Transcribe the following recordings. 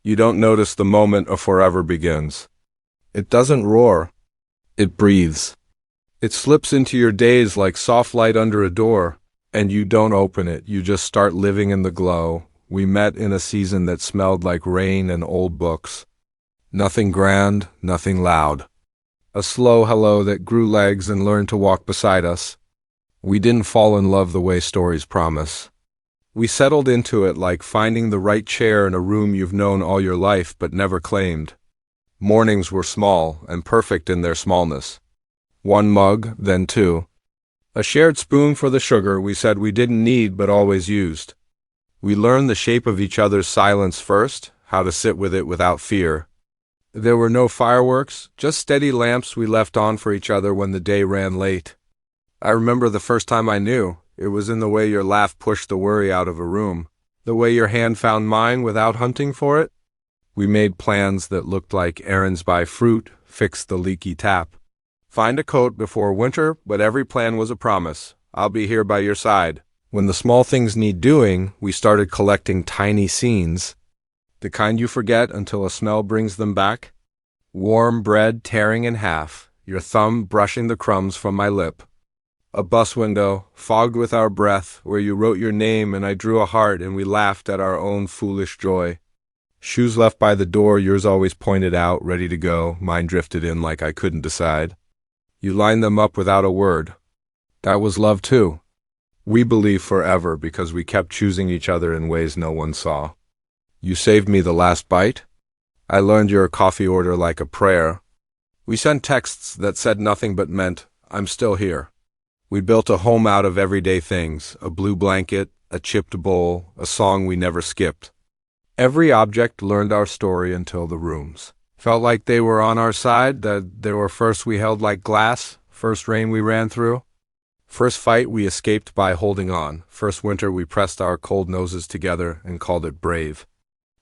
You don't notice the moment a forever begins. It doesn't roar. It breathes. It slips into your days like soft light under a door, and you don't open it. You just start living in the glow. We met in a season that smelled like rain and old books. Nothing grand, nothing loud. A slow hello that grew legs and learned to walk beside us. We didn't fall in love the way stories promise. We settled into it like finding the right chair in a room you've known all your life but never claimed. Mornings were small and perfect in their smallness. One mug, then two. A shared spoon for the sugar we said we didn't need but always used. We learned the shape of each other's silence first, how to sit with it without fear. There were no fireworks, just steady lamps we left on for each other when the day ran late. I remember the first time I knew. It was in the way your laugh pushed the worry out of a room, the way your hand found mine without hunting for it. We made plans that looked like errands buy fruit, fix the leaky tap. Find a coat before winter, but every plan was a promise. I'll be here by your side. When the small things need doing, we started collecting tiny scenes. The kind you forget until a smell brings them back. Warm bread tearing in half, your thumb brushing the crumbs from my lip. A bus window, fogged with our breath, where you wrote your name and I drew a heart and we laughed at our own foolish joy. Shoes left by the door, yours always pointed out, ready to go, mine drifted in like I couldn't decide. You lined them up without a word. That was love too. We believed forever because we kept choosing each other in ways no one saw. You saved me the last bite. I learned your coffee order like a prayer. We sent texts that said nothing but meant, I'm still here. We built a home out of everyday things, a blue blanket, a chipped bowl, a song we never skipped. Every object learned our story until the rooms. Felt like they were on our side, that they were first we held like glass, first rain we ran through. First fight we escaped by holding on, first winter we pressed our cold noses together and called it brave.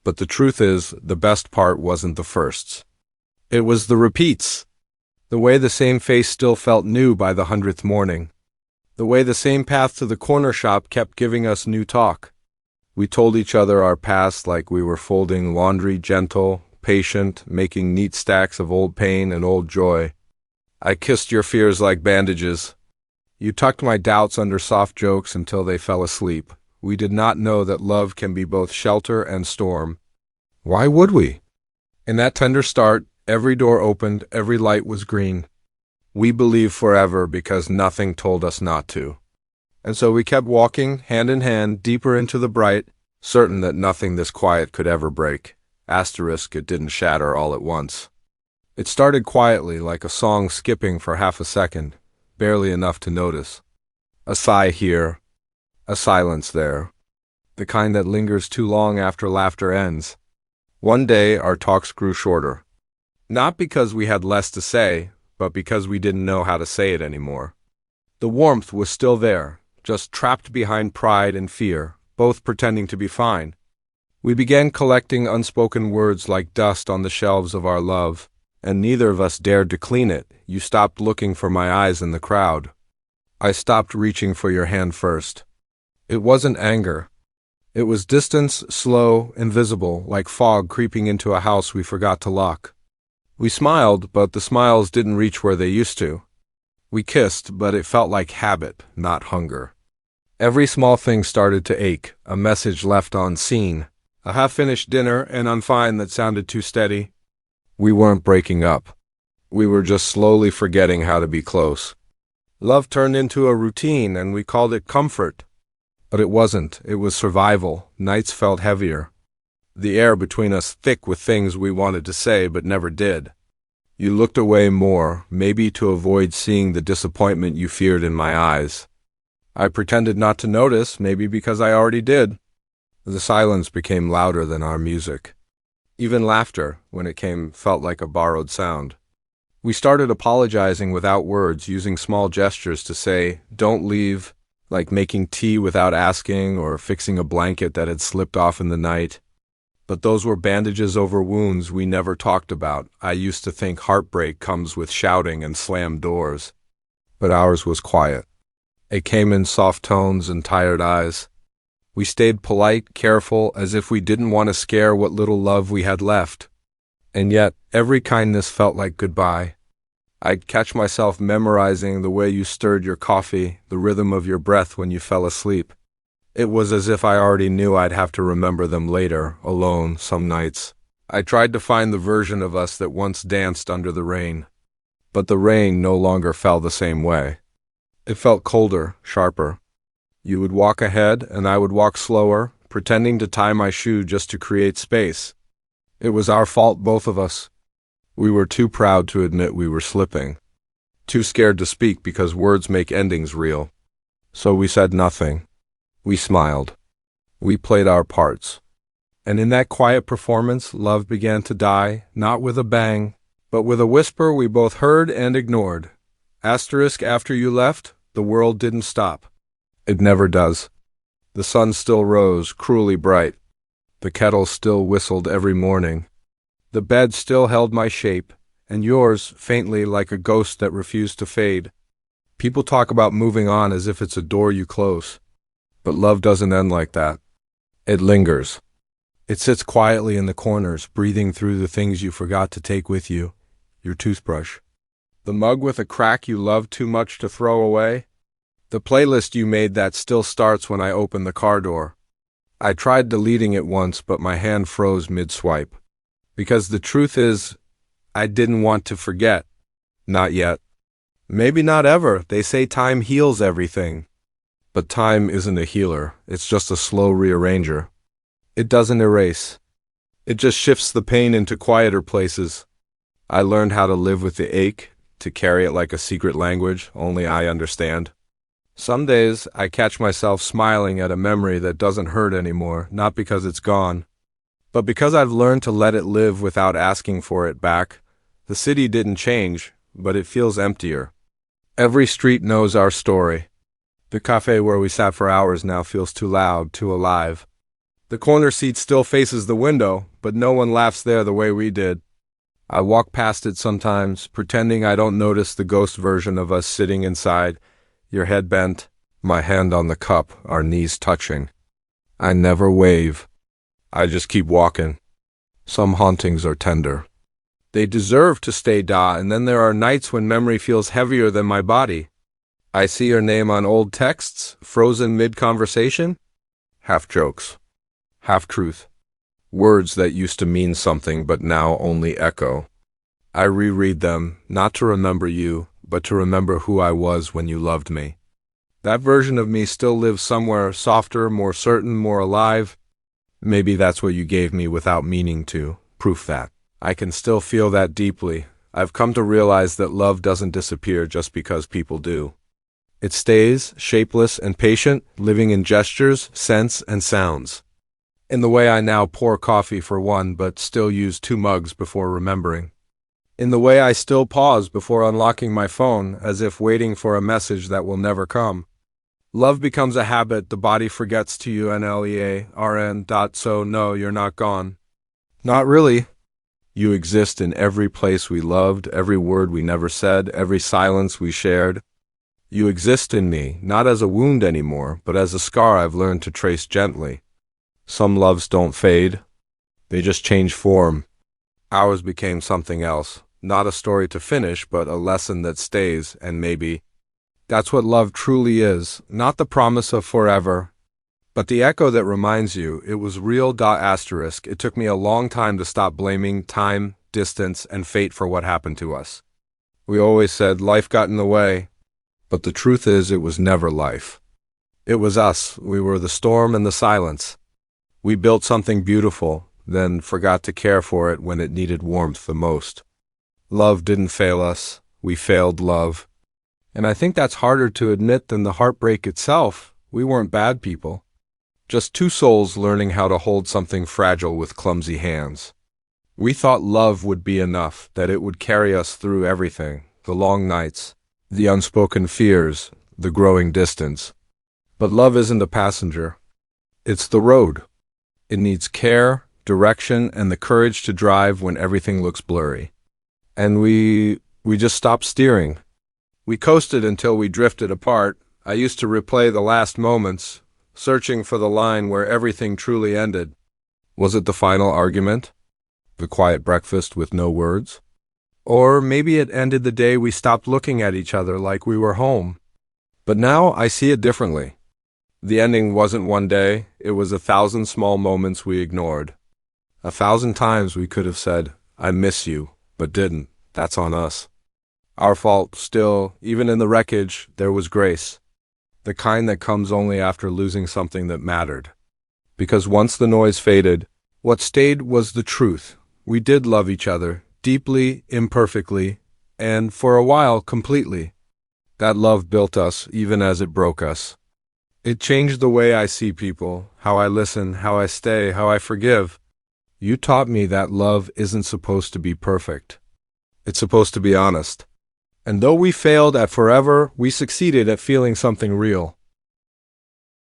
But the truth is, the best part wasn't the firsts. It was the repeats. The way the same face still felt new by the 100th morning. The way the same path to the corner shop kept giving us new talk. We told each other our past like we were folding laundry, gentle, patient, making neat stacks of old pain and old joy. I kissed your fears like bandages. You tucked my doubts under soft jokes until they fell asleep. We did not know that love can be both shelter and storm. Why would we? In that tender start, every door opened, every light was green. We believed forever because nothing told us not to. And so we kept walking, hand in hand, deeper into the bright, certain that nothing this quiet could ever break. Asterisk, it didn't shatter all at once. It started quietly, like a song skipping for half a second, barely enough to notice. A sigh here, a silence there, the kind that lingers too long after laughter ends. One day, our talks grew shorter. Not because we had less to say, but because we didn't know how to say it anymore. The warmth was still there, just trapped behind pride and fear, both pretending to be fine. We began collecting unspoken words like dust on the shelves of our love, and neither of us dared to clean it. You stopped looking for my eyes in the crowd. I stopped reaching for your hand first. It wasn't anger. It was distance, slow, invisible, like fog creeping into a house we forgot to lock. We smiled, but the smiles didn't reach where they used to. We kissed, but it felt like habit, not hunger. Every small thing started to ache, a message left unseen, a half-finished dinner, and I'm fine that sounded too steady. We weren't breaking up. We were just slowly forgetting how to be close. Love turned into a routine, and we called it comfort. But it wasn't. It was survival. Nights felt heavier. The air between us thick with things we wanted to say but never did. You looked away more, maybe to avoid seeing the disappointment you feared in my eyes. I pretended not to notice, maybe because I already did. The silence became louder than our music. Even laughter, when it came, felt like a borrowed sound. We started apologizing without words, using small gestures to say, don't leave, like making tea without asking or fixing a blanket that had slipped off in the night. But those were bandages over wounds we never talked about. I used to think heartbreak comes with shouting and slammed doors. But ours was quiet. It came in soft tones and tired eyes. We stayed polite, careful, as if we didn't want to scare what little love we had left. And yet, every kindness felt like goodbye. I'd catch myself memorizing the way you stirred your coffee, the rhythm of your breath when you fell asleep. It was as if I already knew I'd have to remember them later, alone, some nights. I tried to find the version of us that once danced under the rain. But the rain no longer fell the same way. It felt colder, sharper. You would walk ahead, and I would walk slower, pretending to tie my shoe just to create space. It was our fault, both of us. We were too proud to admit we were slipping. Too scared to speak because words make endings real. So we said nothing. We smiled. We played our parts. And in that quiet performance, love began to die, not with a bang, but with a whisper we both heard and ignored. Asterisk, after you left, the world didn't stop. It never does. The sun still rose, cruelly bright. The kettle still whistled every morning. The bed still held my shape, and yours, faintly like a ghost that refused to fade. People talk about moving on as if it's a door you close. But love doesn't end like that. It lingers. It sits quietly in the corners, breathing through the things you forgot to take with you. Your toothbrush. The mug with a crack you loved too much to throw away. The playlist you made that still starts when I open the car door. I tried deleting it once, but my hand froze mid-swipe. Because the truth is, I didn't want to forget. Not yet. Maybe not ever. They say time heals everything. But time isn't a healer. It's just a slow rearranger. It doesn't erase. It just shifts the pain into quieter places. I learned how to live with the ache, to carry it like a secret language only I understand. Some days I catch myself smiling at a memory that doesn't hurt anymore, not because it's gone, but because I've learned to let it live without asking for it back. The city didn't change, but it feels emptier. Every street knows our story. The cafe where we sat for hours now feels too loud, too alive. The corner seat still faces the window, but no one laughs there the way we did. I walk past it sometimes, pretending I don't notice the ghost version of us sitting inside, your head bent, my hand on the cup, our knees touching. I never wave. I just keep walking. Some hauntings are tender. They deserve to stay and then there are nights when memory feels heavier than my body. I see your name on old texts, frozen mid-conversation. Half jokes. Half truth. Words that used to mean something but now only echo. I reread them, not to remember you, but to remember who I was when you loved me. That version of me still lives somewhere softer, more certain, more alive. Maybe that's what you gave me without meaning to, proof that. I can still feel that deeply. I've come to realize that love doesn't disappear just because people do. It stays, shapeless and patient, living in gestures, scents, and sounds. In the way I now pour coffee for one, but still use 2 mugs before remembering. In the way I still pause before unlocking my phone, as if waiting for a message that will never come. Love becomes a habit the body forgets to UNLEARN. So no, you're not gone. Not really. You exist in every place we loved, every word we never said, every silence we shared. You exist in me, not as a wound anymore, but as a scar I've learned to trace gently. Some loves don't fade. They just change form. Ours became something else. Not a story to finish, but a lesson that stays, and maybe that's what love truly is, not the promise of forever, but the echo that reminds you it was real. Asterisk. It took me a long time to stop blaming time, distance, and fate for what happened to us. We always said life got in the way, but the truth is it was never life. It was us. We were the storm and the silence. We built something beautiful, then forgot to care for it when it needed warmth the most. Love didn't fail us. We failed love. And I think that's harder to admit than the heartbreak itself. We weren't bad people. Just 2 souls learning how to hold something fragile with clumsy hands. We thought love would be enough, that it would carry us through everything, the long nights, the unspoken fears, the growing distance. But love isn't a passenger. It's the road. It needs care, direction, and the courage to drive when everything looks blurry. And we just stopped steering. We coasted until we drifted apart. I used to replay the last moments, searching for the line where everything truly ended. Was it the final argument? The quiet breakfast with no words? Or maybe it ended the day we stopped looking at each other like we were home. But now I see it differently. The ending wasn't one day, it was 1,000 small moments we ignored. 1,000 times we could have said, "I miss you," but didn't. That's on us. Our fault. Still, even in the wreckage, there was grace. The kind that comes only after losing something that mattered. Because once the noise faded, what stayed was the truth. We did love each other, deeply, imperfectly, and, for a while, completely. That love built us, even as it broke us. It changed the way I see people, how I listen, how I stay, how I forgive. You taught me that love isn't supposed to be perfect. It's supposed to be honest. And though we failed at forever, we succeeded at feeling something real.